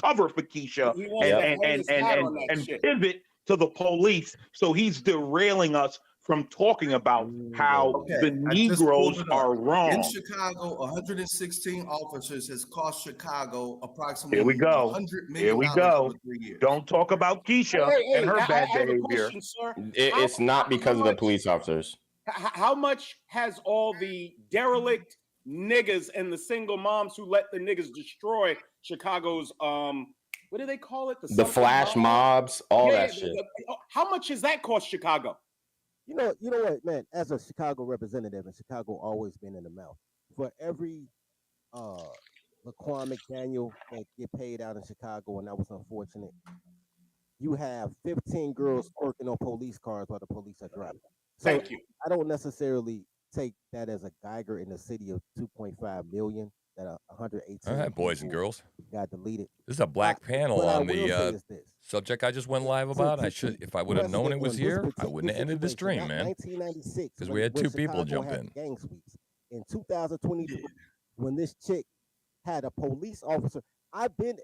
cover for Keisha and pivot to the police. So he's derailing us from talking about how the Negroes are wrong. In Chicago, 116 officers has cost Chicago approximately Here we go. $100 million Here we go. over 3 years. Don't talk about Keisha and her bad behavior. It's not because of the police officers. How much has all the derelict niggas and the single moms who let the niggas destroy Chicago's what do they call it? The flash mobs, all that shit. How much has that cost Chicago? You know what, man? As a Chicago representative, and Chicago always been in the mouth. For every Laquan McDaniel that get paid out in Chicago, and that was unfortunate, you have 15 girls working on police cars while the police are driving. So Thank you. I don't necessarily take that as a Geiger in the city of 2.5 million. That 118. All right, boys and girls. Got deleted. This is a black panel on the subject I just went live about. I should, if I would have known it was here, I wouldn't have ended the stream, man. 1996, because we had two people jump in. Gang sweeps in 2022, when this chick had a police officer. I've been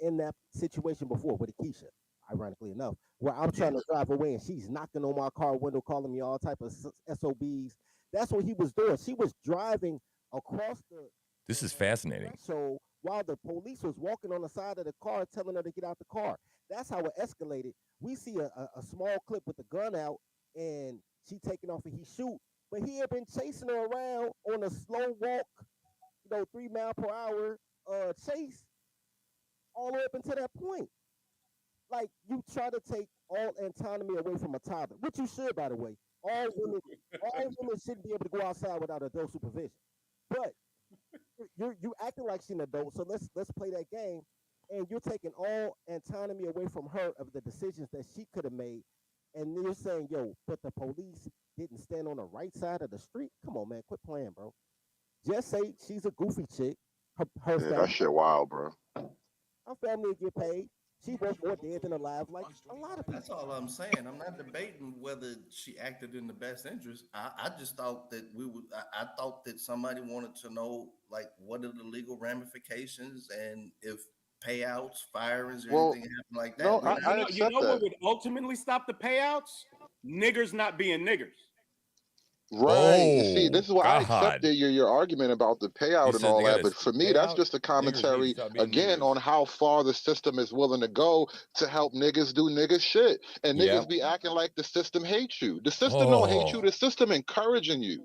in that situation before with Keisha, ironically enough, where I'm trying to drive away and she's knocking on my car window, calling me all type of SOBs. That's what he was doing. She was driving across the. This is fascinating. So while the police was walking on the side of the car, telling her to get out the car, that's how it escalated. We see a small clip with the gun out, and she taking off and he shoot, but he had been chasing her around on a slow walk, 3 mile per hour chase, all the way up until that point. Like, you try to take all autonomy away from a toddler, which you should, by the way. All women shouldn't be able to go outside without adult supervision. But you acting like she's an adult, so let's play that game. And you're taking all autonomy away from her of the decisions that she could have made. And you're saying, yo, but the police didn't stand on the right side of the street. Come on, man, quit playing, bro. Just say she's a goofy chick. Her family, that shit wild, bro. Her family get paid. She was more dead than alive, like a lot of people. That's all I'm saying. I'm not debating whether she acted in the best interest. I just thought that I thought that somebody wanted to know, like, what are the legal ramifications and if payouts, firings, or anything happen like that. No, I accept you know that. what would ultimately stop the payouts? Niggers not being niggers. Right. You see, this is why I accepted your argument about the payout and all that. But for me, that's just a commentary, again, on how far the system is willing to go to help niggas do nigga shit. And niggas be acting like the system hates you. The system don't hate you. The system encouraging you.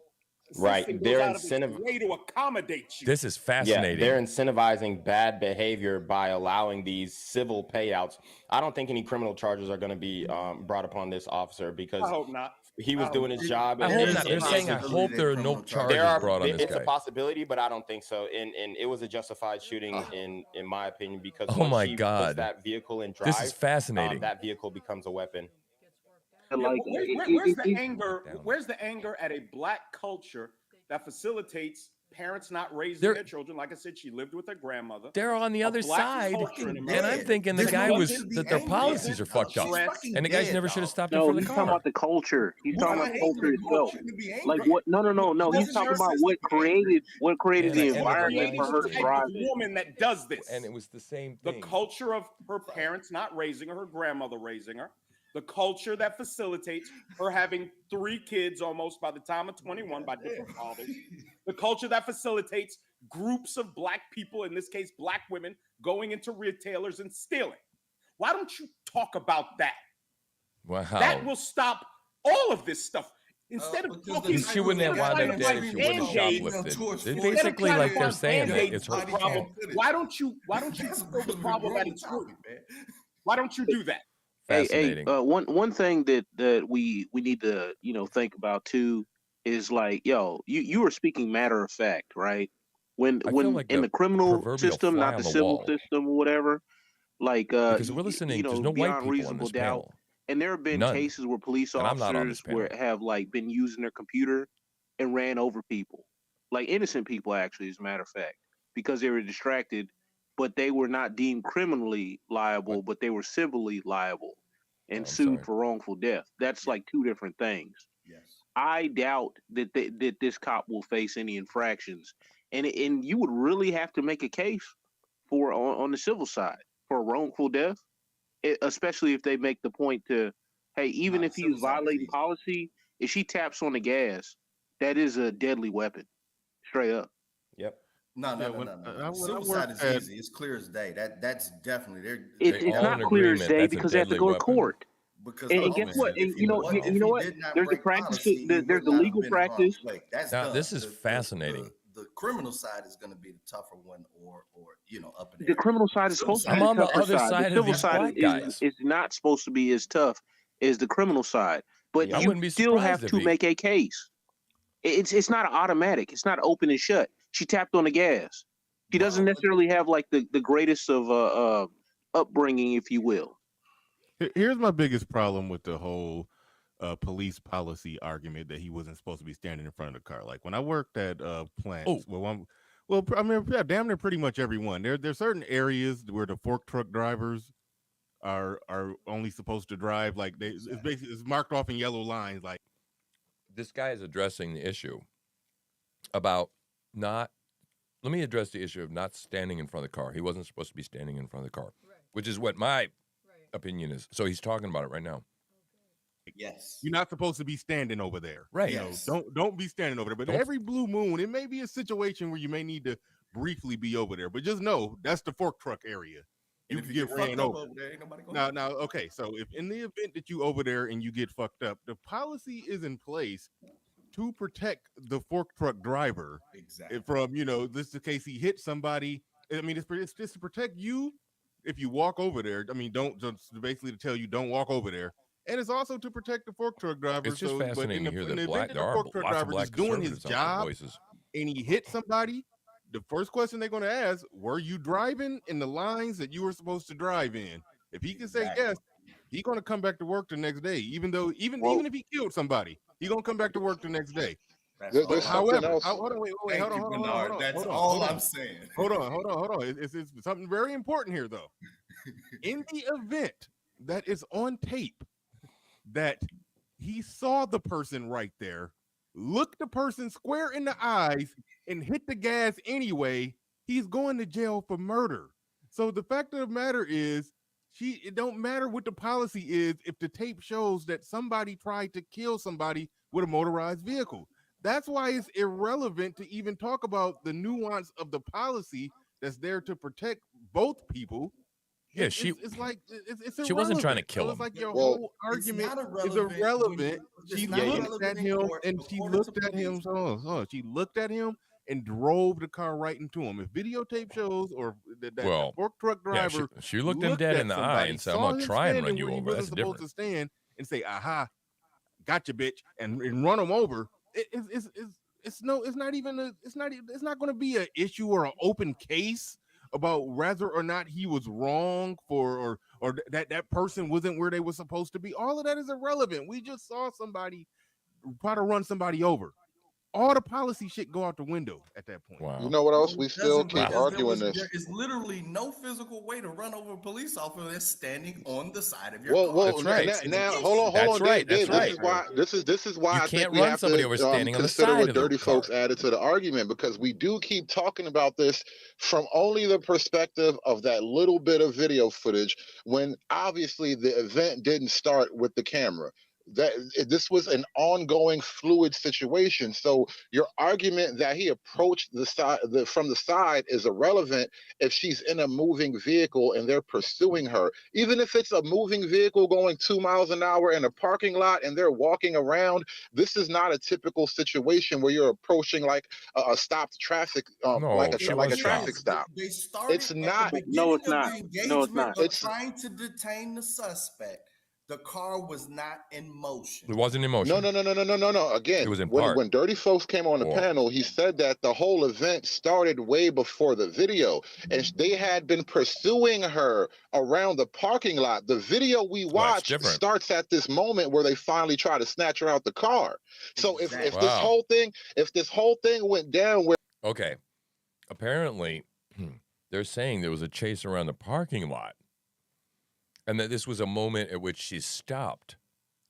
Right. They're incentivizing way to accommodate you. This is fascinating. Yeah, they're incentivizing bad behavior by allowing these civil payouts. I don't think any criminal charges are going to be brought upon this officer because I hope not. He was doing his job. I hope not. They're saying I hope there are no charges brought on this guy. It's a possibility, but I don't think so. And it was a justified shooting in my opinion, because oh my puts God, that vehicle in drive, this is fascinating. That vehicle becomes a weapon. Like, where's the anger? Where's the anger at a black culture that facilitates parents not raising their children? Like I said, she lived with her grandmother. They're on the other side, and I'm thinking the guy was that their policies are fucked up, and the guys never should have stopped in front of the car. He's talking about the culture. He's talking about the culture itself. Like what? No. He's talking about what created the environment for her to thrive. Woman that does this, and it was the same thing. The culture of her parents not raising her, her grandmother raising her. The culture that facilitates her having 3 kids almost by the time of 21 by different fathers. The culture that facilitates groups of black people, in this case, black women, going into retailers and stealing. Why don't you talk about that? Wow. That will stop all of this stuff. Instead of talking, she wouldn't have wanted that if she wouldn't shoplifted. It's basically like they're saying that it's her problem. Why don't you fill the problem at its root? Why don't you do that? Hey, one thing that we need to think about too is like, you were speaking matter of fact, right? When like in the criminal system, not the civil system or whatever, like because we're listening, there's no white people on this panel. And there have been cases where police officers have like been using their computer and ran over people, like innocent people actually, as a matter of fact, because they were distracted. But they were not deemed criminally liable, but they were civilly liable and sued for wrongful death. That's like 2 different things. Yes. I doubt that this cop will face any infractions, and you would really have to make a case for on the civil side for a wrongful death, especially if they make the point to, hey, even if he's violating policy, if she taps on the gas, that is a deadly weapon, straight up. Yep. No. Civil side is easy. It's clear as day. That's definitely it's not clear as day because they have to go to court. Because and guess what? And you know what? There's a practice. There's a legal practice. Now this is fascinating. The criminal side is going to be the tougher one, or up in the criminal side is supposed to be I'm on the other side. The civil side is not supposed to be as tough as the criminal side, but you still have to make a case. It's not automatic. It's not open and shut. She tapped on the gas. She doesn't necessarily have like the greatest of upbringing, if you will. Here's my biggest problem with the whole police policy argument that he wasn't supposed to be standing in front of the car. Like when I worked at plants, damn near pretty much everyone. There's certain areas where the fork truck drivers are only supposed to drive. Like it's marked off in yellow lines. Like this guy is addressing the issue about not. Let me address the issue of not standing in front of the car. He wasn't supposed to be standing in front of the car, which is what my opinion is. So he's talking about it right now. Yes, you're not supposed to be standing over there, right? Yes. Don't be standing over there. But every blue moon, it may be a situation where you may need to briefly be over there. But just know that's the fork truck area. You can get ran over. There, ain't nobody going now, okay. So if in the event that you over there and you get fucked up, the policy is in place to protect the fork truck driver from this is the case he hit somebody. I mean, it's just to protect you if you walk over there. I mean, don't just basically to tell you don't walk over there. And it's also to protect the fork truck driver. It's just fascinating to hear that there are fork truck lots of driver black just doing his job voices. And he hit somebody. The first question they're going to ask, were you driving in the lines that you were supposed to drive in? If he can say yes, he's going to come back to work the next day. Even if he killed somebody, he's going to come back to work the next day. However, hold on. That's all I'm saying. Hold on. It's something very important here, though. In the event that is on tape that he saw the person right there, looked the person square in the eyes, and hit the gas anyway, he's going to jail for murder. So the fact of the matter is, it don't matter what the policy is if the tape shows that somebody tried to kill somebody with a motorized vehicle. That's why it's irrelevant to even talk about the nuance of the policy that's there to protect both people. Yeah, it's she wasn't trying to kill him. It's like your whole argument is irrelevant. She looked at him and she looked at him. She looked at him and drove the car right into him. If videotape shows or that fork truck driver, she looked him dead in the eye and said, "I'm gonna try and run you over." That's different. To stand and say, "Aha, gotcha, bitch," and run him over. It's not going to be an issue or an open case about whether or not he was wrong or that person wasn't where they were supposed to be. All of that is irrelevant. We just saw somebody try to run somebody over. All the policy shit go out the window at that point. Wow. You know what else? We still keep arguing this. There is literally no physical way to run over a police officer that's standing on the side of your car. That's right. Now, hold on. Right. Dave, this is why I think we have to consider what dirty folks added to the argument, because we do keep talking about this from only the perspective of that little bit of video footage when obviously the event didn't start with the camera. This was an ongoing fluid situation. So your argument that he approached from the side is irrelevant if she's in a moving vehicle and they're pursuing her. Even if it's a moving vehicle going 2 miles an hour in a parking lot and they're walking around, this is not a typical situation where you're approaching like a stopped traffic, like a traffic stop. It's not. No, it's not. It's trying to detain the suspect. The car was not in motion. It wasn't in motion. No. Again, it was in when Dirty Folks came on the panel, he said that the whole event started way before the video, and they had been pursuing her around the parking lot. The video we watched starts at this moment where they finally try to snatch her out the car. So if this whole thing went down where apparently they're saying there was a chase around the parking lot. And that this was a moment at which she stopped.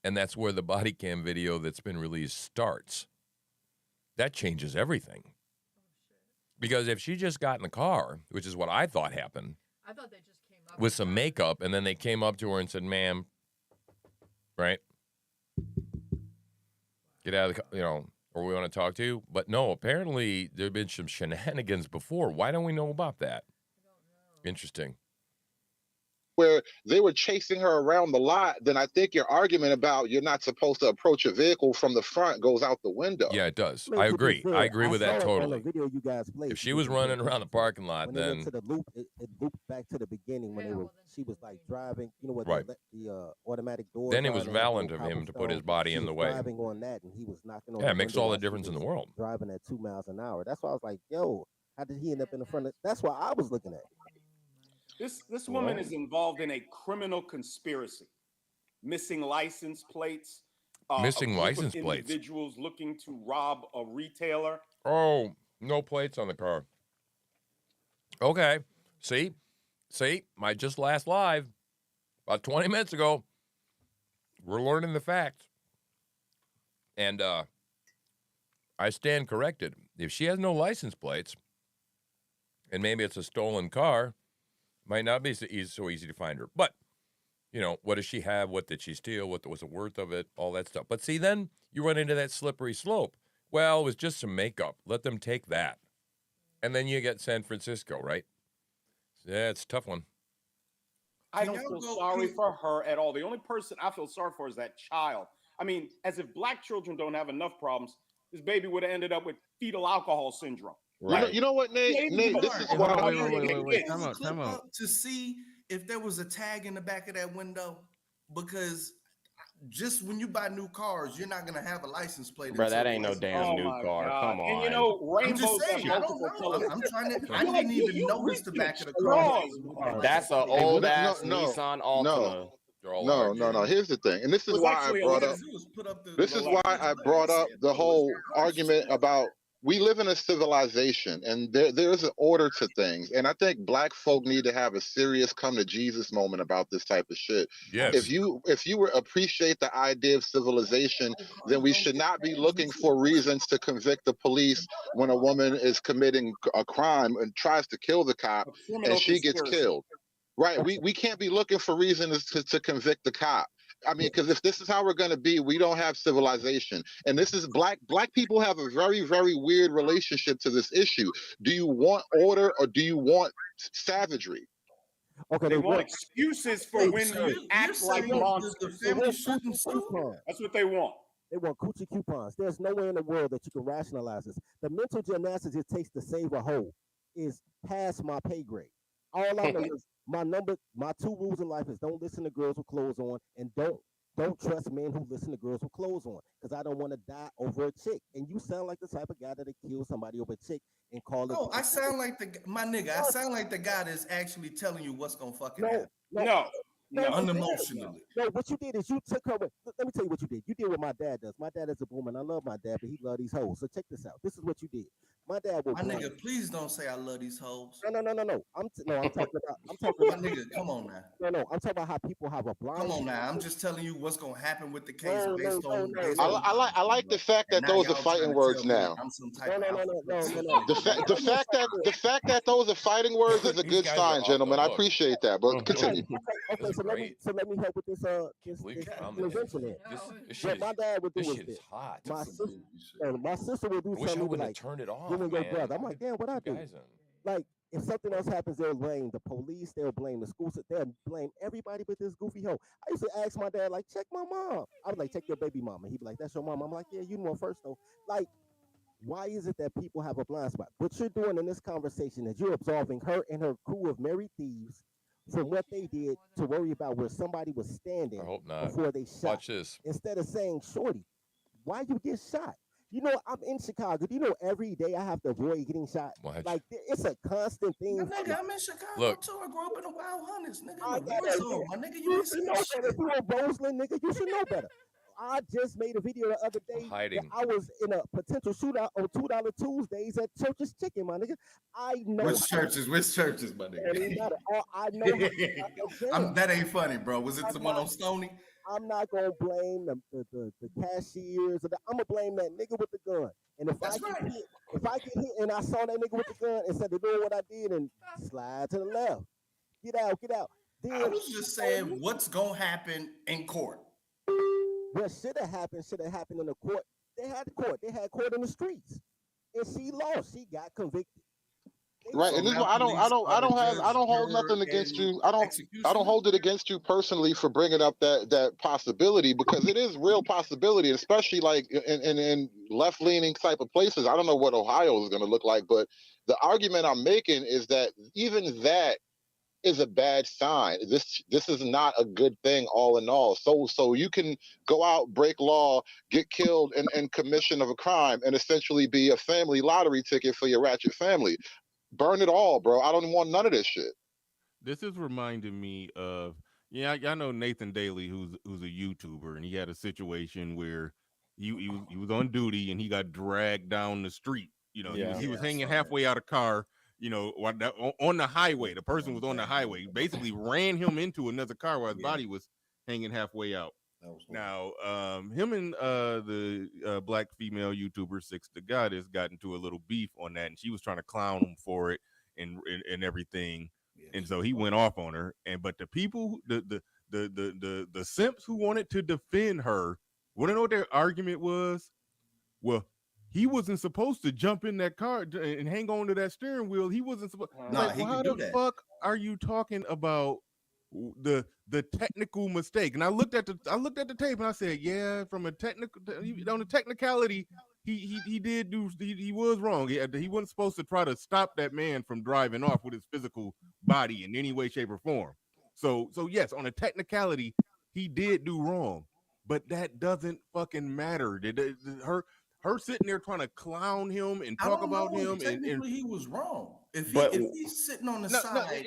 And that's where the body cam video that's been released starts. That changes everything. Because if she just got in the car, which is what I thought happened, I thought they just came up with some makeup, and then they came up to her and said, "Ma'am, right? Get out of the, or we want to talk to you." But no, apparently there have been some shenanigans before. Why don't we know about that? Interesting. Where they were chasing her around the lot, then I think your argument about you're not supposed to approach a vehicle from the front goes out the window. Yeah, it does. I agree. I agree with that totally. On the video you guys played, if she was running around the parking lot, when then they went to the loop, it looped back to the beginning when she was like driving. You know what? Right. The automatic door. Then it was valiant of him to put his body in the way. Driving on that, and he was knocking on. Yeah, it makes all the difference in the world. Driving at 2 miles an hour. That's why I was like, yo, how did he end up in the front of? That's what I was looking at. This woman is involved in a criminal conspiracy, missing license plates, missing license plates. Individuals looking to rob a retailer. Oh, no plates on the car. Okay, see, my just last live about 20 minutes ago. We're learning the facts, and I stand corrected. If she has no license plates, and maybe it's a stolen car. Might not be so easy to find her. But, what does she have? What did she steal? What was the worth of it? All that stuff. But see, then you run into that slippery slope. Well, it was just some makeup. Let them take that. And then you get San Francisco, right? Yeah, it's a tough one. I don't feel sorry for her at all. The only person I feel sorry for is that child. I mean, as if black children don't have enough problems, this baby would have ended up with fetal alcohol syndrome. Right. You know what, Nate? Nate, this is why. Wait. Time out. To see if there was a tag in the back of that window, because just when you buy new cars, you're not gonna have a license plate. Bro, that ain't no damn new car. Come on. And rainbows have multiple colors. I'm trying to. I didn't even notice the back of the car. That's an old ass Nissan Altima. No. Here's the thing, and this is why I brought up. This is why I brought up the whole argument about. We live in a civilization, and there is an order to things. And I think black folk need to have a serious come to Jesus moment about this type of shit. Yes. If you appreciate the idea of civilization, then we should not be looking for reasons to convict the police when a woman is committing a crime and tries to kill the cop and she gets killed. Right. We can't be looking for reasons to convict the cop. I mean, because if this is how we're going to be, we don't have civilization. And this is black people have a very, very weird relationship to this issue. Do you want order or do you want savagery? Okay, they want excuses for when you act like monsters. That's what they want. They want coochie coupons. There's no way in the world that you can rationalize this. The mental gymnastics it takes to save a hoe is past my pay grade. All I know is my two rules in life is don't listen to girls with clothes on and don't trust men who listen to girls with clothes on because I don't want to die over a chick. And you sound like the type of guy that'll kill somebody over a chick and call it. Oh, I sound like my nigga. I sound like the guy that's actually telling you what's gonna fucking happen. No, unemotionally. No, what you did is you took her. Let me tell you what you did. You did what my dad does. My dad is a boomer, and I love my dad, but he love these hoes. So check this out. This is what you did. My dad will. My nigga, please don't say I love these hoes. No. I'm talking about. My nigga, come on now. No. I'm talking about how people have a blind. Come on now. I'm just telling you what's gonna happen with the case based on. I like the fact that those are fighting words now. No. The fact that those are fighting words is a good sign, gentlemen. I appreciate that. But continue. Okay, so let me help with this intervention here. What my dad would do is this. My sister would do something like turn it off, you and your brother. I'm like, damn, what I do? Like, if something else happens, they'll blame the police, they'll blame the school, they'll blame everybody but this goofy hoe. I used to ask my dad, like, check my mom. I was like, check your baby mama. He'd be like, that's your mom. I'm like, yeah, you know first though. Like, why is it that people have a blind spot? What you're doing in this conversation is you're absolving her and her crew of married thieves from what they did to worry about where somebody was standing before they shot. Watch this. Instead of saying, shorty, why you get shot? You know, I'm in Chicago. You know, every day I have to avoid getting shot. Like, it's a constant thing. Nigga, I'm in Chicago too. I grew up in the Wild Hunters. Nigga, my nigga, you should know better. If you in Roseland, nigga, you should know better. I just made a video the other day that I was in a potential shootout on $2 Tuesdays at Church's Chicken, my nigga. I know. Which churches, my nigga? I know. That ain't funny, bro. Was it the one on Stony? I'm not gonna blame the cashiers. I'm gonna blame that nigga with the gun. And if I get hit and I saw that nigga with the gun and said, "Doing what I did," and slide to the left, get out. Then I was just saying, what's gonna happen in court? What should have happened in the court. They had court in the streets, and she lost. She got convicted. Right, and this is why I don't hold nothing against you. I don't hold it against you personally for bringing up that possibility, because it is real possibility, especially like in left leaning type of places. I don't know what Ohio is going to look like, but the argument I'm making is that even that is a bad sign. This is not a good thing all in all. So you can go out, break law, get killed in commission of a crime, and essentially be a family lottery ticket for your ratchet family. Burn it all, bro. I don't want none of this shit. This is reminding me of, I know Nathan Daly, who's a YouTuber, and he had a situation where he was on duty and he got dragged down the street. He was hanging halfway out of car, on the highway. The person was on the highway, basically ran him into another car while his body was hanging halfway out. Now, him and the black female YouTuber Six the Goddess got into a little beef on that, and she was trying to clown him for it and everything. Yes. And so he went off on her. But the people, the simps who wanted to defend her, want to know what their argument was? Well, he wasn't supposed to jump in that car and hang on to that steering wheel. He wasn't supposed. How the fuck are you talking about the technical mistake? And I looked at the tape and I said, yeah, from a technical, on the technicality, he was wrong. He wasn't supposed to try to stop that man from driving off with his physical body in any way, shape, or form. So yes, on a technicality, he did do wrong, but that doesn't fucking matter. Her sitting there trying to clown him and talk about him, technically he was wrong. If he's sitting on the side,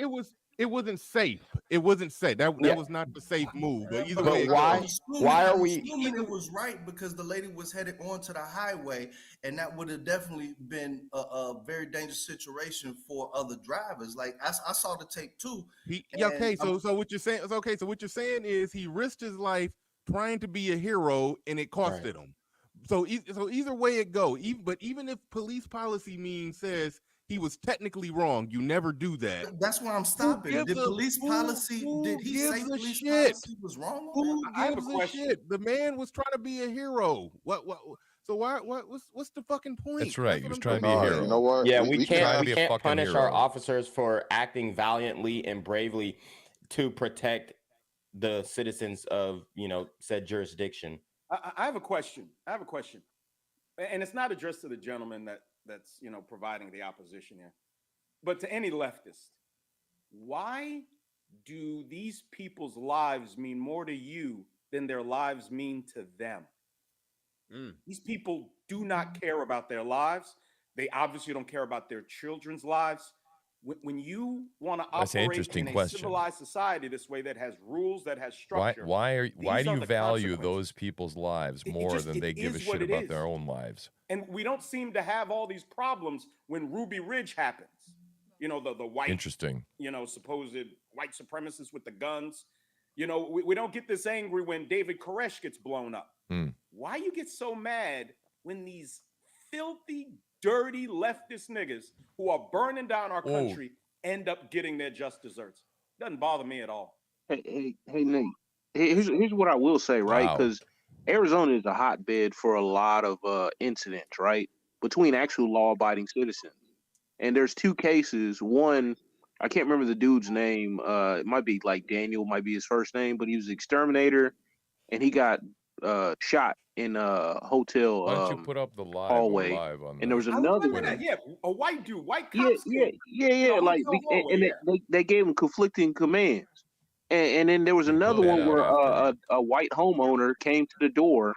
it wasn't safe. It wasn't safe. That was not the safe move. But either way, why are we assuming it was right? Because the lady was headed onto the highway, and that would have definitely been a very dangerous situation for other drivers. Like I saw the tape too. So what you're saying is okay. So what you're saying is he risked his life trying to be a hero, and it costed him. So either way it go. But even if police policy says he was technically wrong, you never do that. That's why I'm stopping. Did police policy? Did he say police policy was wrong? I have a question. The man was trying to be a hero. What? So what's the fucking point? That's right. He was trying to be a hero. You know what? Yeah, we can't punish our officers for acting valiantly and bravely to protect the citizens of said jurisdiction. I have a question. And it's not addressed to the gentleman that's providing the opposition here, but to any leftist. Why do these people's lives mean more to you than their lives mean to them? These people do not care about their lives. They obviously don't care about their children's lives. When you want to operate in a civilized society this way that has rules, that has structure, why do you value those people's lives more than they give a shit about their own lives? And we don't seem to have all these problems when Ruby Ridge happens. The white, interesting, supposed white supremacists with the guns. We don't get this angry when David Koresh gets blown up. Why you get so mad when these filthy, dirty leftist niggas who are burning down our country end up getting their just desserts? Doesn't bother me at all. Hey, Nate. Here's what I will say, right? Because Arizona is a hotbed for a lot of incidents, right, between actual law-abiding citizens. And there's two cases. One, I can't remember the dude's name. It might be like Daniel, might be his first name, but he was an exterminator, and he got shot in a hotel Why don't you put up the hallway. On and there was another one. Yeah, a white dude, white cops. Yeah. Like, they gave him conflicting commands. And then there was another one where a white homeowner came to the door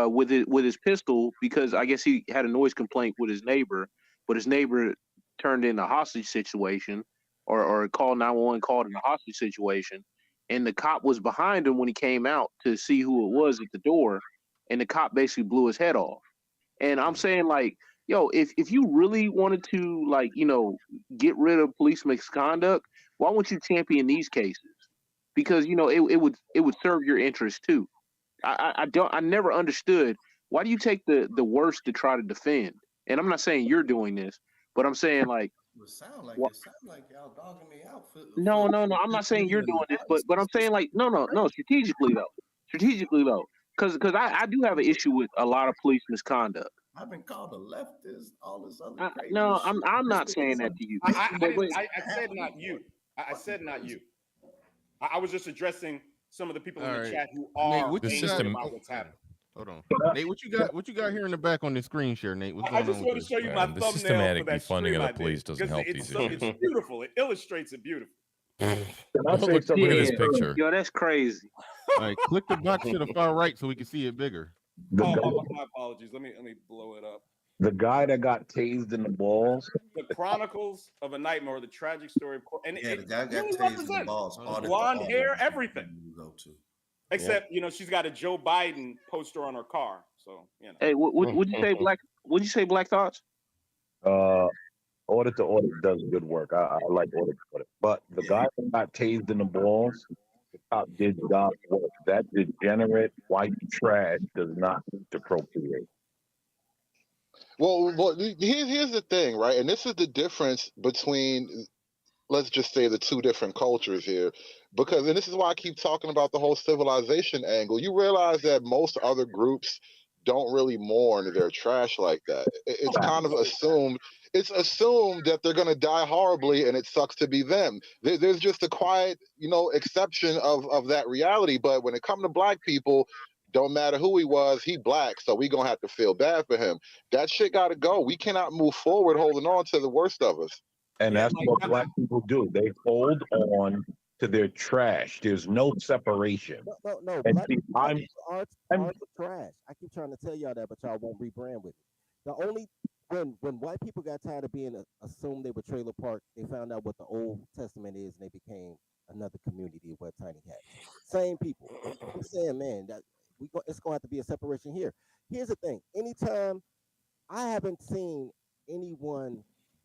with his pistol because I guess he had a noise complaint with his neighbor, but his neighbor turned in a hostage situation or called 911, called in a hostage situation. And the cop was behind him when he came out to see who it was at the door. And the cop basically blew his head off. And I'm saying, like, yo, if you really wanted to, like, get rid of police misconduct, why won't you champion these cases? Because, it would serve your interest too. I never understood Why do you take the worst to try to defend? And I'm not saying you're doing this, but I'm saying like. It sound like y'all dogging me out for No. I'm not saying you're doing this, but I'm saying like no. Strategically though, because I do have an issue with a lot of police misconduct. I've been called a leftist, all this other crazy no, shit. I'm not saying that to you. I said not you. I said not you. I was just addressing some of the people in the chat who are angry about what's happening. Hold on, Nate. What you got here in the back on the screen share, Nate? What's going I just want to show you my thumbnail. The systematic for that defunding of the I police doesn't help these issues. It's beautiful. It illustrates it beautifully. Look at this picture. Yo, that's crazy. All right, click the box to the far right so we can see it bigger. My apologies. Let me blow it up. The guy that got tased in the balls. The Chronicles of a Nightmare, or the tragic story of and the guy got tased in the balls. Blonde hair, everything. Except, she's got a Joe Biden poster on her car. So, Hey, would you say Black? Would you say Black Thoughts? Order to Order does good work. I like Order to Order. But the guy that got tased in the balls, the cop did God's work. That degenerate white trash does not need to procreate. Well, here's the thing, right? And this is the difference between, let's just say, the two different cultures here. Because, and this is why I keep talking about the whole civilization angle. You realize that most other groups don't really mourn their trash like that. It's kind of assumed. It's assumed that they're going to die horribly, and it sucks to be them. There's just a quiet, exception of that reality. But when it comes to black people, don't matter who he was, he black, so we gonna have to feel bad for him. That shit gotta go. We cannot move forward holding on to the worst of us. And that's what black people do. They hold on to their trash. There's no separation. No. And see, I'm trash. I keep trying to tell y'all that, but y'all won't rebrand with it. The only when white people got tired of being assumed they were trailer park, they found out what the Old Testament is, and they became another community of Wet Tiny Hats. Same people. I'm saying, man, that it's gonna have to be a separation here. Here's the thing: anytime I haven't seen anyone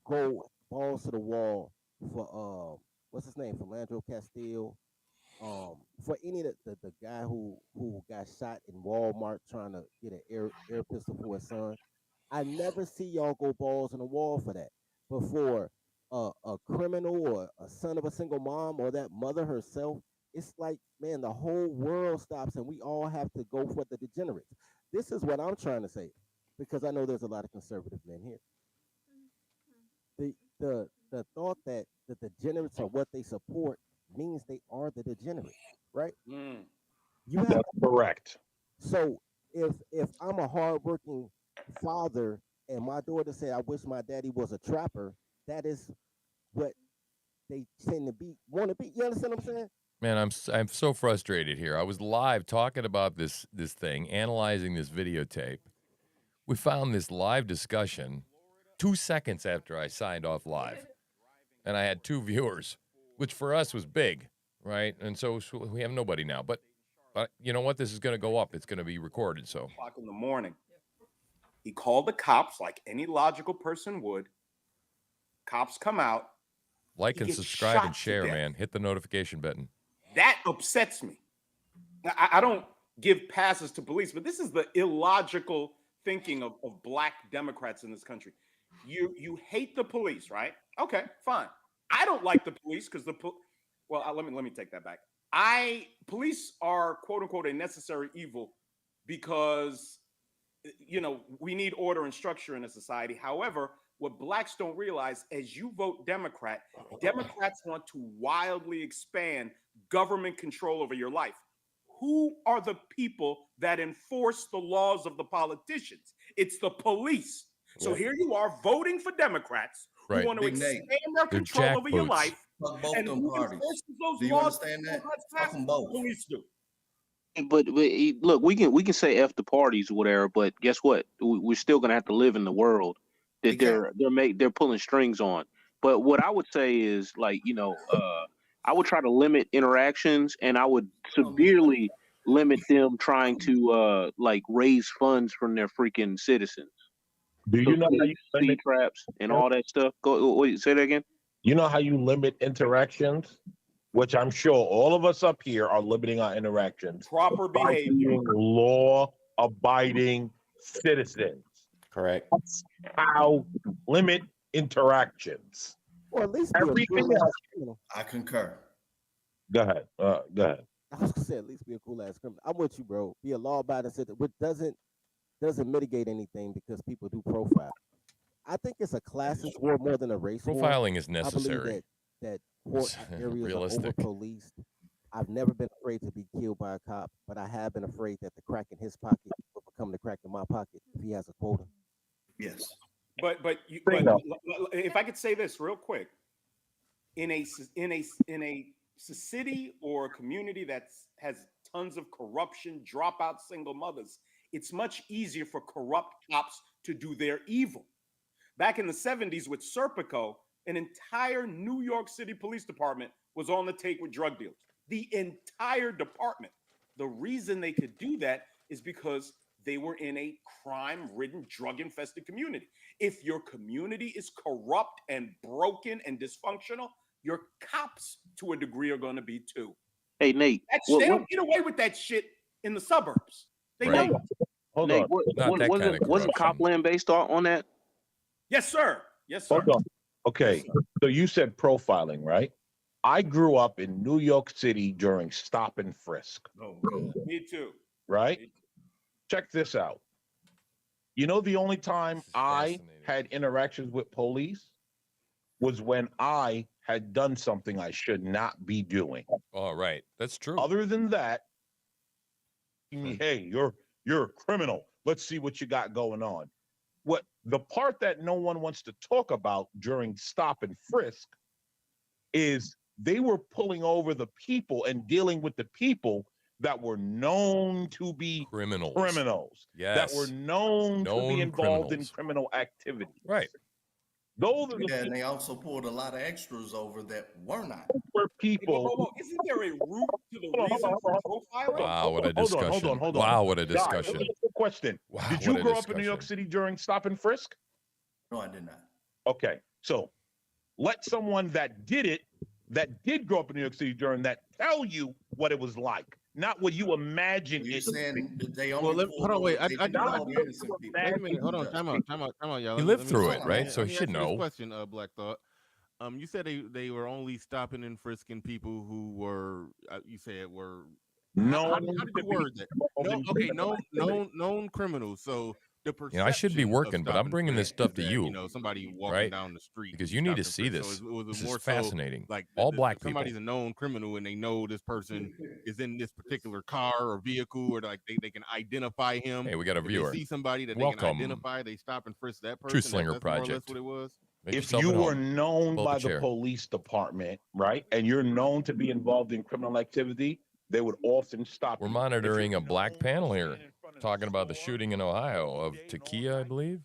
go balls to the wall for what's his name, Philandro Castile, for any of the guy who got shot in Walmart trying to get an air pistol for his son. I never see y'all go balls in the wall for that. But for a criminal or a son of a single mom or that mother herself, it's like, man, the whole world stops and we all have to go for the degenerates. This is what I'm trying to say, because I know there's a lot of conservative men here. The thought that the degenerates are what they support means they are the degenerates, right? That's correct. So if I'm a hardworking father and my daughter said, I wish my daddy was a trapper, that is what they tend to want to be. You understand what I'm saying? Man, I'm so frustrated here. I was live talking about this thing, analyzing this videotape. We found this live discussion 2 seconds after I signed off live. And I had 2 viewers, which for us was big, right? And so we have nobody now. But you know what? This is going to go up. It's going to be recorded. So 2:00 in the morning. He called the cops like any logical person would. Cops come out. Like and subscribe and share, man. Hit the notification button. That upsets me. I don't give passes to police, but this is the illogical thinking of Black Democrats in this country. You hate the police, right? Okay, fine. I don't like the police because let me take that back. Police are quote unquote a necessary evil because we need order and structure in a society. However, what blacks don't realize, as you vote Democrat, Democrats want to wildly expand government control over your life. Who are the people that enforce the laws of the politicians? It's the police. So here you are voting for Democrats who want to expand their control over your life. And who enforces those laws? You understand that? Fuck them both. Police do. But look, we can say F the parties or whatever, but guess what? We're still gonna have to live in the world that they're pulling strings on. But what I would say is, like, I would try to limit interactions, and I would severely limit them trying to raise funds from their freaking citizens. Do you know how you limit traps and all that stuff? Wait, say that again. You know how you limit interactions? Which I'm sure all of us up here are limiting our interactions. Proper behavior. Law-abiding citizens. Correct. That's how you limit interactions. Or at least Everything else. I concur. Go ahead. Go ahead. I was gonna say at least be a cool ass criminal. I'm with you, bro. Be a law-abiding citizen, which doesn't mitigate anything because people do profile. I think it's a classist war more than a race war. Profiling is necessary. I believe that court areas Realistic. are over-policed. I've never been afraid to be killed by a cop, but I have been afraid that the crack in his pocket will become the crack in my pocket if he has a quota. Yes. But if I could say this real quick, in a city or a community that has tons of corruption, dropout single mothers, it's much easier for corrupt cops to do their evil. Back in the 70s with Serpico, an entire New York City Police Department was on the take with drug dealers. The entire department. The reason they could do that is because they were in a crime-ridden, drug-infested community. If your community is corrupt and broken and dysfunctional, your cops, to a degree, are going to be too. Hey, Nate. They don't get away with that shit in the suburbs. They Nate, don't. Hold on. Wasn't Copland based on that? Yes, sir. Yes, sir. Hold on. Okay. So you said profiling, right? I grew up in New York City during stop and frisk. Oh, God. Me too. Right? Check this out. You know, the only time I had interactions with police was when I had done something I should not be doing. Oh, right. That's true. Other than that, hey, you're a criminal. Let's see what you got going on. What the part that no one wants to talk about during stop and frisk is they were pulling over the people and dealing with the people that were known to be criminals. Yes. That were known to be involved in criminal activity. Right. Those are and they also pulled a lot of extras over that were not. Where people. Isn't there a root to the reason for profiling? Wow, what a discussion. Hold on. Wow, what a discussion. God, question. Wow, did you grow up in New York City during stop and frisk? No, I did not. Okay. So let someone that did grow up in New York City during that tell you what it was like. Not what you imagine You're it. Saying that they only hold on, wait. wait a minute. Hold on. Time out, y'all. He lived through it, right? So he should know. Question, Black Thought. You said they were only stopping and frisking people who were, you said were. No. How did you word that? Known criminals. So the perception. I should be working, but I'm bringing this stuff to you. Somebody walking down the street because you need to see this. So this is fascinating. Like all black people. Somebody's a known criminal, and they know this person is in this particular car or vehicle, or like they can identify him. Hey, we got a viewer. They see somebody that they can identify. They stop and frisk that person. True Slinger that's Project. More or less what it was. If you were known by the police department, right, and you're known to be involved in criminal activity, they would often stop. We're monitoring a black panel here, talking about the shooting in Ohio of Takia, I believe.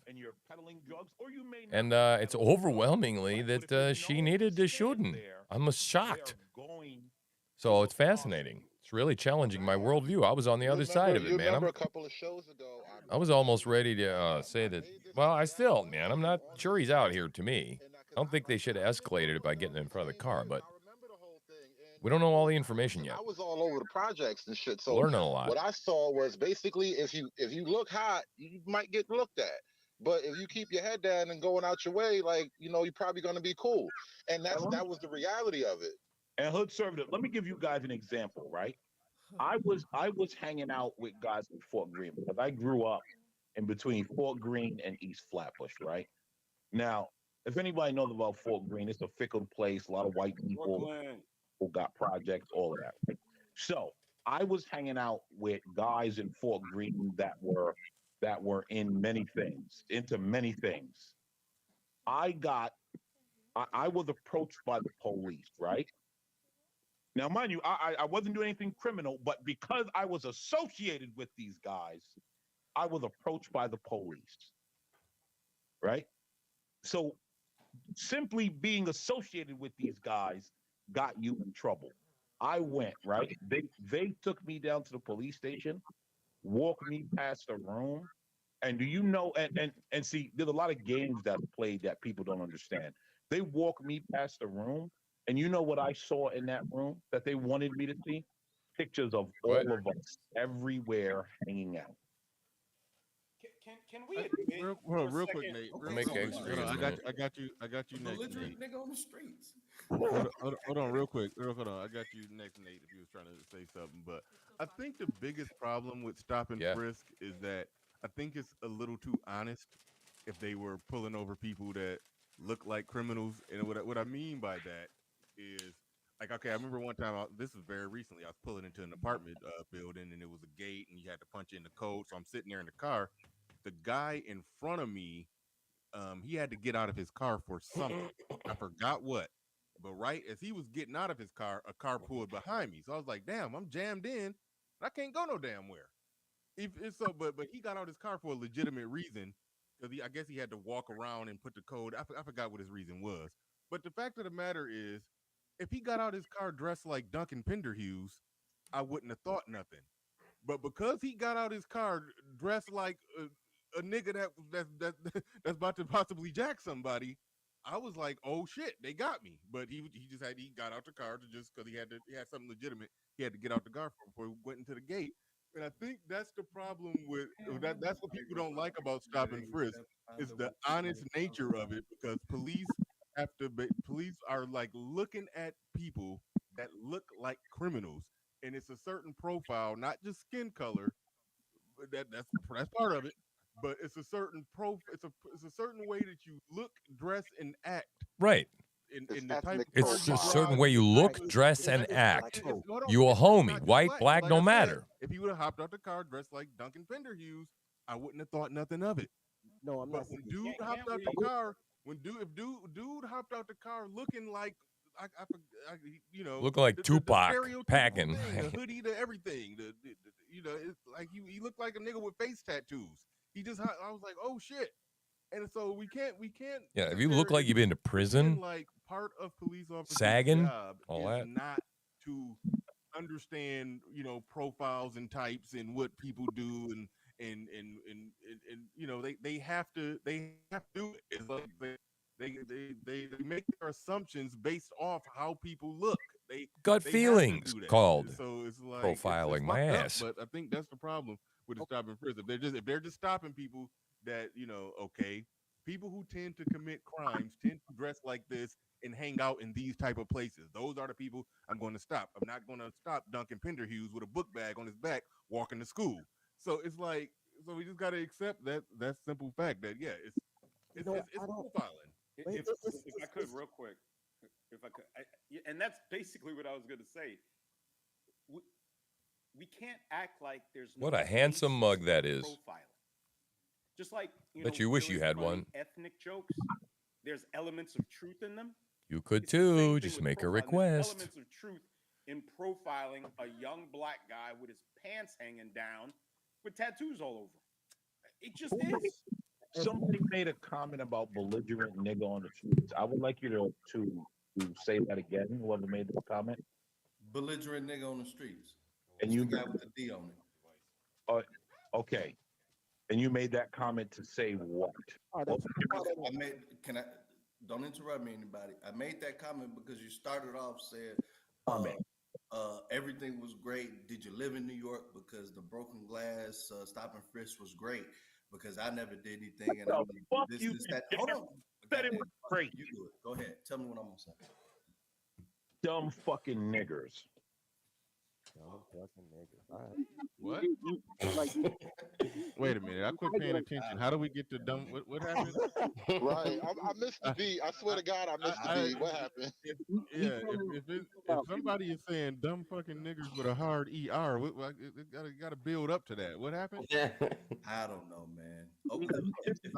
And it's overwhelmingly that she needed the shooting. I'm shocked. So it's fascinating. It's really challenging my worldview. I was on the other side of it, man. A couple of shows ago, I was almost ready to say that. Well, I'm not sure he's out here to me. I don't think they should have escalated it by getting in front of the car, but we don't know all the information yet. I was all over the projects and shit, so learning a lot. What I saw was basically if you look hot, you might get looked at. But if you keep your head down and going out your way, like, you're probably going to be cool. And that was the reality of it. And Hood served it. Let me give you guys an example, right? I was hanging out with guys in Fort Greene because I grew up in between Fort Greene and East Flatbush, right? Now, if anybody knows about Fort Greene, it's a fickle place, a lot of white people who got projects, all of that. Right? So I was hanging out with guys in Fort Greene that were in many things, into many things. I was approached by the police, right? Now, mind you, I wasn't doing anything criminal, but because I was associated with these guys, I was approached by the police, right? So simply being associated with these guys got you in trouble. I went, right? They took me down to the police station, walked me past the room, and do you know, and see, there's a lot of games that are played that people don't understand. They walked me past the room, and you know what I saw in that room that they wanted me to see? Pictures of all of us everywhere hanging out. Can we admit real quick, Nate? I got you next, belligerent Nate. nigga on the streets. Hold on, real quick. Hold on, I got you next, Nate. If you was trying to say something, but I think the biggest problem with stop and frisk is that I think it's a little too honest. If they were pulling over people that look like criminals, and what I mean by that is, like, okay, I remember one time, this was very recently, I was pulling into an apartment building, and it was a gate, and you had to punch in the code. So I'm sitting there in the car. The guy in front of me, he had to get out of his car for something. I forgot what. But right as he was getting out of his car, a car pulled behind me. So I was like, damn, I'm jammed in. I can't go no damn where. But he got out his car for a legitimate reason. Because I guess he had to walk around and put the code. I forgot what his reason was. But the fact of the matter is, if he got out his car dressed like Duncan Penderhughes, I wouldn't have thought nothing. But because he got out his car dressed like a nigga that's about to possibly jack somebody, I was like, oh shit, they got me. But he got out the car just because he had something legitimate. He had to get out the car before he went into the gate. And I think that's the problem with that. That's what people don't like about stop and frisk is the honest nature of it, because police are like looking at people that look like criminals, and it's a certain profile, not just skin color. That's part of it, but it's a certain it's a certain way that you look, dress, and act. Right. In the type it's a certain way you look, dress, and act. You a homie, white, black, no matter. If he would have hopped out the car dressed like Duncan Penderhughes, I wouldn't have thought nothing of it. No, I'm not. When dude hopped out the car, dude hopped out the car looking like looking like Tupac, packing the hoodie to everything. It's like he looked like a nigga with face tattoos. I was like, oh shit. And so we can't. Yeah, if you look like you've been to prison, like part of police officers' sagging, job all is that, not to understand, profiles and types and what people do, and they have to do it. It's like they make their assumptions based off how people look. Gut feelings called. So it's like profiling my ass. But I think that's the problem with the stop and frisk. If they're just stopping people that people who tend to commit crimes tend to dress like this and hang out in these type of places. Those are the people I'm going to stop. I'm not going to stop Duncan Penderhughes with a book bag on his back walking to school. So it's like, we just got to accept that simple fact that it's profiling. If I could, real quick, and that's basically what I was going to say. We can't act like there's no what a handsome mug that is. Profiling. Just like but you wish you had one. Ethnic jokes, there's elements of truth in them. You could too. Just make a request. There's elements of truth in profiling a young black guy with his pants hanging down with tattoos all over. It just is. Somebody made a comment about belligerent nigga on the streets. I would like you to say that again. Whoever made the comment. Belligerent nigga on the streets. And you got with the D on it. Okay. And you made that comment to say what? Don't interrupt me, anybody. I made that comment because you started off saying everything was great. Did you live in New York? Because the broken glass stop and frisk was great. Because I never did anything. And Hold on. That it was great. You do it. Go ahead. Tell me what I'm gonna say. Dumb fucking niggers. All right. What? Wait a minute. I quit paying attention. How do we get to dumb? What happened? Right. I missed the beat. I swear to God, I missed the beat. What happened? If somebody is saying dumb fucking niggers with a hard ER, it got to build up to that. What happened? I don't know, man. Okay. If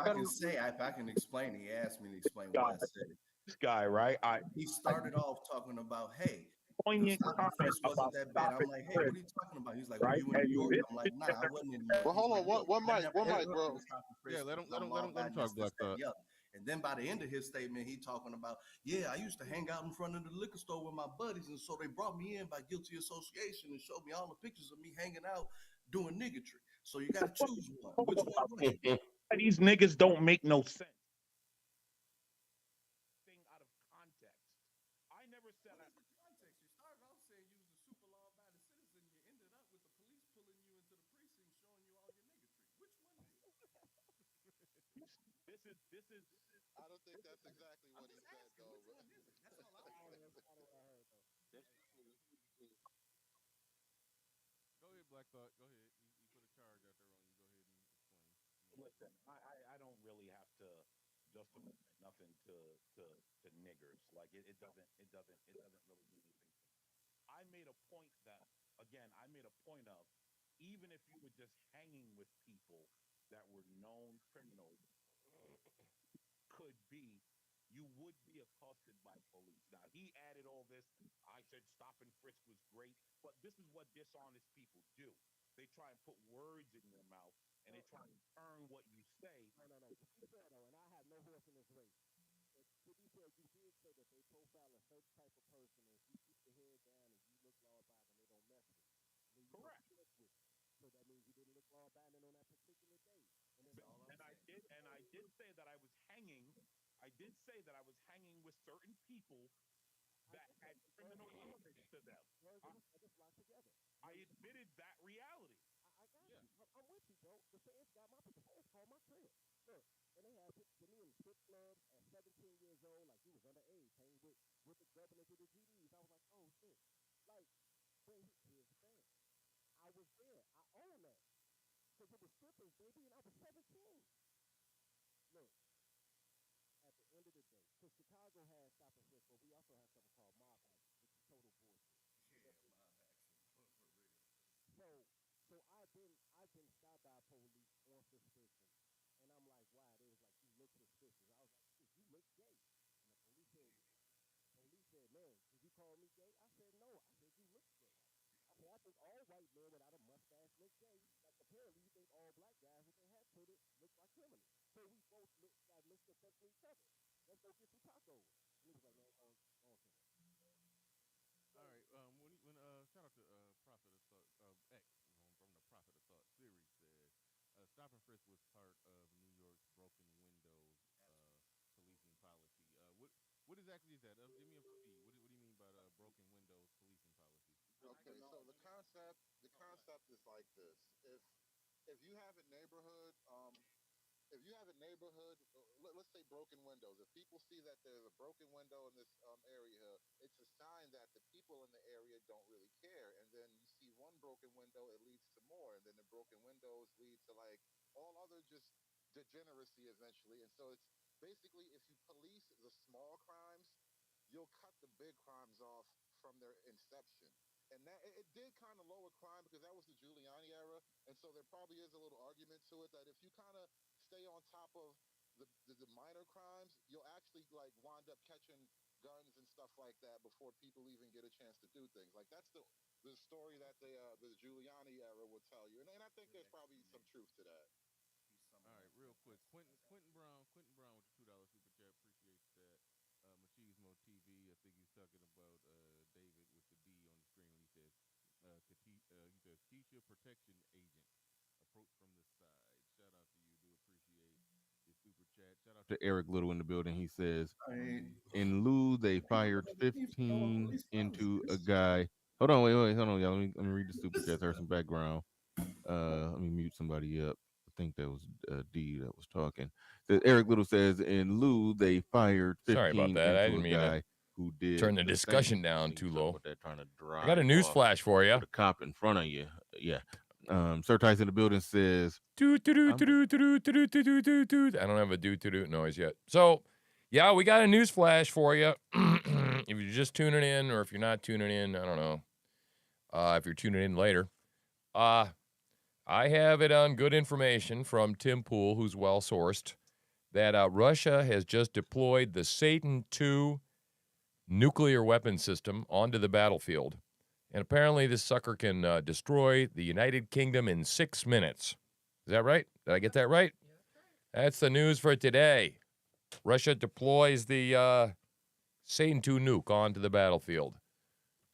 I can explain, he asked me to explain what I said. This guy, right? He started off talking about, hey, poignant comment wasn't that bad. I'm like, hey, what are you talking about? He's like, right? You in New York? I'm like, nah, I wasn't in New York. Well, hold on, one mic, bro. Yeah, let him talk, Black Thought. And then by the end of his statement, he talking about, yeah, I used to hang out in front of the liquor store with my buddies, and so they brought me in by guilty association and showed me all the pictures of me hanging out doing niggatry. So you got to choose one. Which one? These niggas don't make no sense. Out of context. I never said that. Context. You started off saying you was a super law-abiding citizen. You ended up with the police pulling you into the precinct, showing you all your niggatry. Which one is it? I don't think that's exactly what he said, though. But That's all I That's kind of what I heard though. Go ahead, Black Thought. Go ahead. He put a charge out there on you. Go ahead and explain. Listen, I don't really have to justify nothing to niggers. Like it doesn't really mean anything. I made a point that again, I made a point of even if you were just hanging with people that were known criminals, could be you would be accosted by police. Now he added all this. I said stop and frisk was great, but this is what dishonest people do. They try and put words in your mouth and they try and turn what you say. No. To be fair though, and I have no horse in this race. But to be fair, you did say that they profile a certain type of person, and if you keep your head down and you look law abiding, they don't mess with you. Then you Correct. don't mess with you. So that means you didn't look law abiding on that particular day. And then I did say that I was hanging. I did say that I was hanging with certain people that had criminal elements to them. I just locked together. I admitted that reality. I got you. I'm with you, bro. The fans got my the fans called my crib. Look, and they had pictures of me in strip clubs at 17 years old, like he was underage, hanging with the governor to the GDs. I was like, oh shit. Like, but here's the thing. I was there. I own that. Because it was strippers, baby, and I was 17. Look, at the end of the day, because Chicago has stop and frisk, but we also have something called mob action, which is total bullshit. Yeah, mob action for real. So I've been stopped by police on suspicion, and I'm like, why? They was like, you look suspicious. I was like, you look gay, and the police said, man, did you call me gay? I said, no. I said, you look gay. I said, I think all white men without a mustache look gay. Like apparently you think all black guys with their hats hooded look like criminals. So we both got misconception each other. Let's go get some tacos. And he was like, man, go on somewhere. All right. When shout out to Prophet of Thought X from the Prophet of Thought series said, stop and frisk was part of New York's broken windows policing policy. What exactly is that? Give me a speed. What do you mean by broken windows policing policy? Okay, so the concept is like this: if you have a neighborhood, let's say broken windows. If people see that there's a broken window in this area, it's a sign that the people in the area don't really care. And then you see one broken window, it leads to more, and then the broken windows lead to like all other just degeneracy eventually. And so it's basically if you police the small crimes, you'll cut the big crimes off from their inception. And that it did kind of lower crime because that was the Giuliani era, and so there probably is a little argument to it that if you kind of stay on top of the minor crimes, you'll actually like wind up catching guns and stuff like that before people even get a chance to do things. Like that's the story that the Giuliani era will tell you, and I think there's probably some truth to that. All right, real quick, Quentin Brown with the $2 super chat. Appreciate that. Machismo TV. I think he's talking about David with the D on the screen when he says, he says Keisha protection agent approach from the side. Shout out to you. Do appreciate the super chat. Shout out to Eric Little in the building. He says, in lieu, they fired 15 into a guy. Hold on, hold on, y'all. Let me read the super chat. There's some background. Let me mute somebody up. I think that was D that was talking. Eric Little says, in lieu, they fired 15 Sorry about that. I didn't into a mean guy to who did turn the discussion same. down too low. They're trying to drive I got a news flash for you. The cop in front of you. Yeah. Sir Tyson in the building says, I don't have a doo noise yet. So, yeah, we got a news flash for you. If you're just tuning in, or if you're not tuning in, I don't know. If you're tuning in later, I have it on good information from Tim Pool, who's well sourced, that Russia has just deployed the Satan II nuclear weapon system onto the battlefield. And apparently this sucker can destroy the United Kingdom in 6 minutes. Is that right? Did I get that right? That's the news for today. Russia deploys the Satan II nuke onto the battlefield.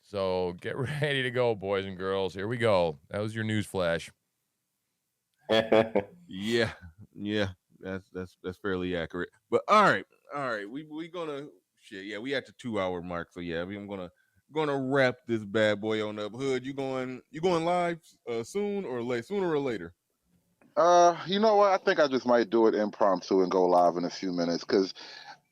So get ready to go, boys and girls. Here we go. That was your news flash. yeah, that's fairly accurate. But all right, we gonna shit. Yeah, we at the 2 hour mark. So yeah, I'm gonna wrap this bad boy on up. Hood, you going live sooner or later? You know what? I think I just might do it impromptu and go live in a few minutes because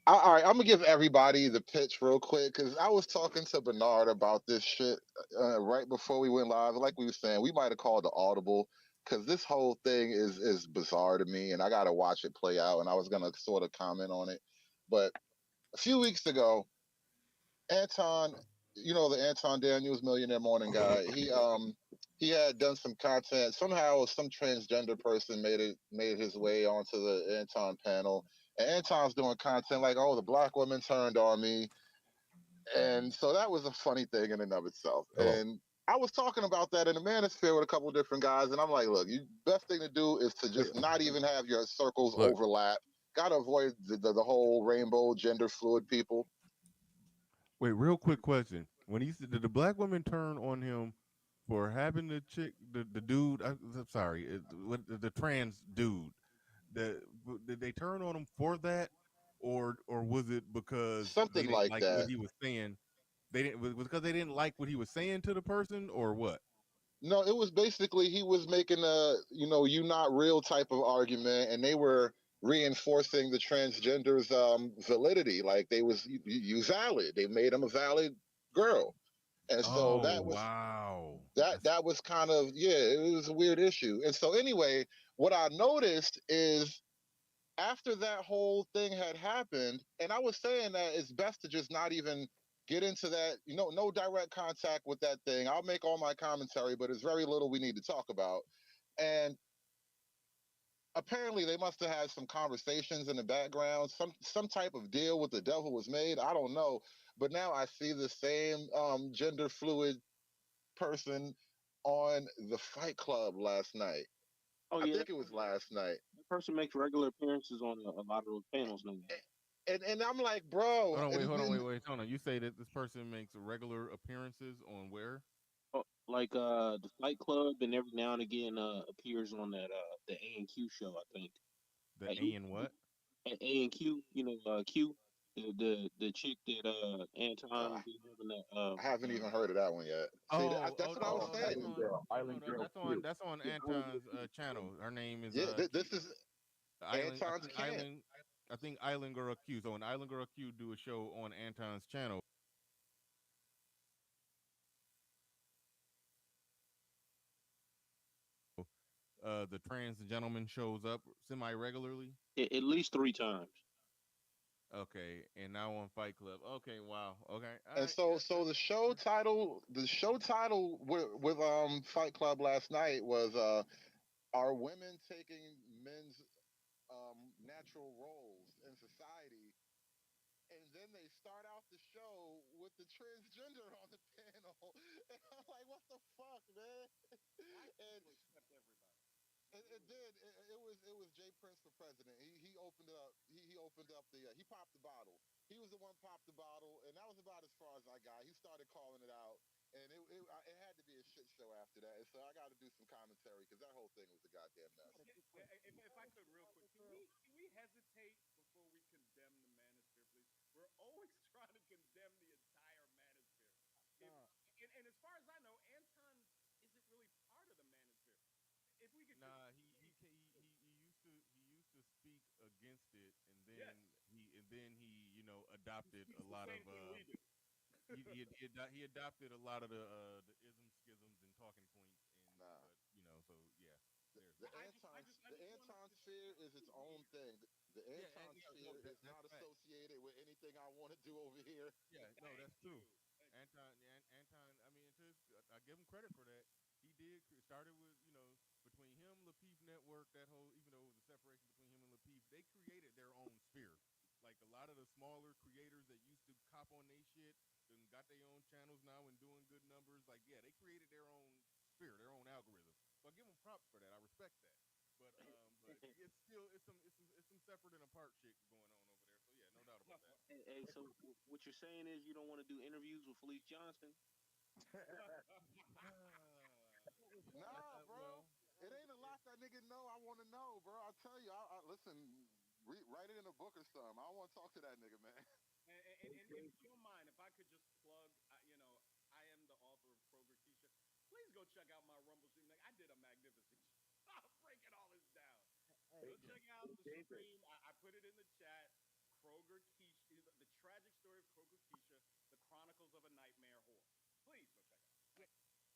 all right, I'm gonna give everybody the pitch real quick because I was talking to Bernard about this shit right before we went live. Like we were saying, we might have called the audible because this whole thing is bizarre to me, and I gotta watch it play out. And I was gonna sort of comment on it, but a few weeks ago, Anton, you know the Anton Daniels Millionaire Morning guy. He had done some content. Somehow, some transgender person made his way onto the Anton panel, and Anton's doing content like, "Oh, the black woman turned on me," and so that was a funny thing in and of itself. Hello. And I was talking about that in the manosphere with a couple of different guys, and I'm like, "Look, you best thing to do is to just not even have your circles overlap. Got to avoid the whole rainbow gender fluid people." Wait, real quick question. When he said, did the black woman turn on him for having the chick, the dude? I'm sorry, the trans dude. Did they turn on him for that, or was it because they Something didn't like like what that. he was saying? They didn't was because they didn't like what he was saying to the person, or what? No, it was basically he was making a, you not real type of argument, and they were reinforcing the transgender's validity. Like they was you valid. They made him a valid girl, and so Oh wow, that was kind of, yeah, it was a weird issue. And so anyway, what I noticed is after that whole thing had happened, and I was saying that it's best to just not even get into that, no direct contact with that thing. I'll make all my commentary, but there's very little we need to talk about. And apparently they must have had some conversations in the background, some type of deal with the devil was made. I don't know. But now I see the same gender fluid person on the Fight Club last night. Oh I yeah, think it was last night. that person makes regular appearances on a lot of those panels now. And I'm like, bro. Hold on. You say that this person makes regular appearances on where? Like the Fight Club, and every now and again appears on that the A&Q show, I think. The A and what? At A&Q, Q, the chick that Anton Uh, be having that I haven't even heard of that one yet. See, that's what I was saying. That's on Anton's channel. Her name is Yeah, this is Island. Anton's camp. I think Island Girl Q. So when Island Girl Q do a show on Anton's channel, the trans gentleman shows up semi regularly. at least 3 times. Okay, and now on Fight Club. Okay, wow. Okay, And so the show title with Fight Club last night was are women taking men's natural roles in society? And then they start out the show with the transgender on the panel, and I'm like, what the fuck, man? And it was Jay Prince for president. He opened up he opened up the he popped the bottle. He was the one popped the bottle, and that was about as far as I got. He started calling it out, and it had to be a shit show after that. And so I got to do some commentary because that whole thing was a goddamn mess. If I could, real quick, can we hesitate before we condemn the manosphere, please? We're always trying to condemn the entire manosphere. And as far as I know, Anton isn't really part of the manosphere. If we could, he used to speak against it, and then he adopted a lot of he adopted a lot of the isms, schisms, and talking points, and so yeah. The Anton sphere is its own thing. The Anton sphere is not associated with anything I want to do over here. Yeah, no, that's true. Anton. I mean, I give him credit for that. He did started with between him, Lapeef Network, that whole even though it was a separation between him and Lapeef, they created their own sphere. Like a lot of the smaller creators that used to cop on they shit, then got their own channels now and doing good numbers. Like yeah, they created their own sphere, their own algorithm. So I give them props for that. I respect that. But it's still it's some separate and apart shit going on over there. So yeah, no doubt about that. Hey, so what you're saying is you don't want to do interviews with Felice Johnson? Nah, bro. It ain't a lot that nigga know I want to know, bro. I'll tell you. I listen, write it in a book or something. I don't want to talk to that nigga, man. and if you don't mind, if I could just plug, I am the author of Kroger Keisha. Please go check out my Rumble stream. Like I did a magnificent. breaking all this down. Go check out the stream. I put it in the chat. Kroger Keisha, the tragic story of Kroger Keisha, the Chronicles of a Nightmare Whore. Please go check it out.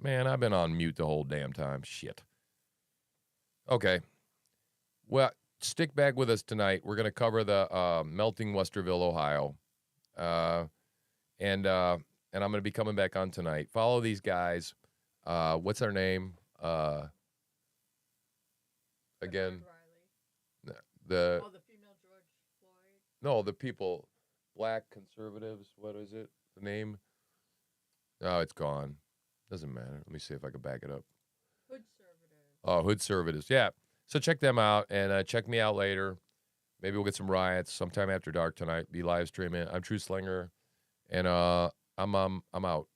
Man, I've been on mute the whole damn time. Shit. Okay. Well, stick back with us tonight. We're going to cover the melting Westerville, Ohio. And I'm going to be coming back on tonight. Follow these guys. What's their name? Again, the female George Floyd. No, the people, black conservatives. What is it? The name? Oh, it's gone. Doesn't matter. Let me see if I can back it up. Hood Conservatives. Oh, Hood Conservatives. Yeah. So check them out and check me out later. Maybe we'll get some riots sometime after dark tonight. Be live streaming. I'm True Slinger, and I'm out.